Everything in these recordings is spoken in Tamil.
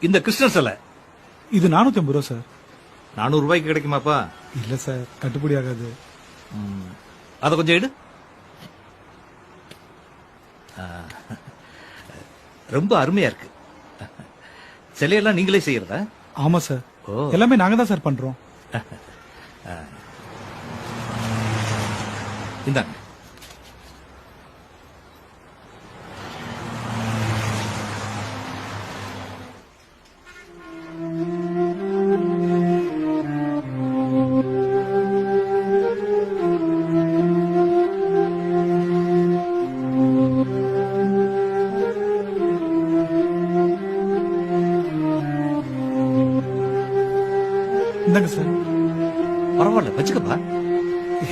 இந்த கிருஷ்ணர் சிலை இது 450 ரூபா சார். 400 ரூபாய்க்கு கிடைக்குமாப்பா? இல்ல சார், கட்டுப்படி ஆகாது. அத கொஞ்சம் எடு. ரொம்ப அருமையா இருக்கு. சிலையெல்லாம் நீங்களே செய்யறதா? ஆமா சார், எல்லாமே நாங்க தான் சார் பண்றோம். இந்தாங்க. இந்தாங்க சார். பரவாயில்ல, வச்சுக்கப்பா.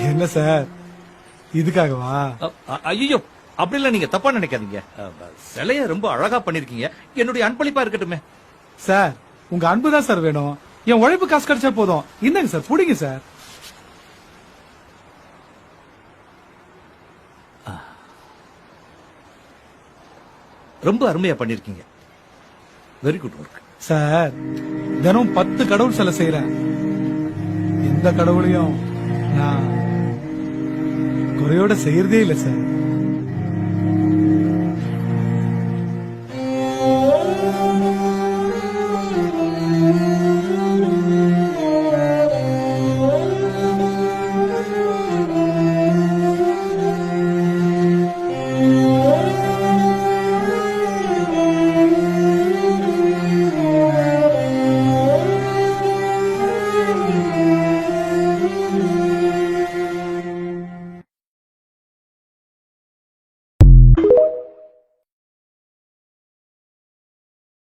என்ன சார், இதுக்காகவா? ஐயோ, அப்படிலாம் நீங்க தப்பா நினைக்காதீங்க. சிலைய ரொம்ப அழகா பண்ணிருக்கீங்க. என்னுடைய அன்பளிப்பா இருக்கட்டுமே. சார், உங்க அன்பு தான் சார் வேணும். என் உழைப்பு காசு கிடைச்சா போதும். இந்தாங்க சார், புடிங்க சார். ரொம்ப அருமையா பண்ணிருக்கீங்க. Very good work. சார், தினம் 10 கடவுள் சிலை செய்யறேன். எந்த கடவுளையும் நான் குறையோட செய்யறதே இல்ல சார்.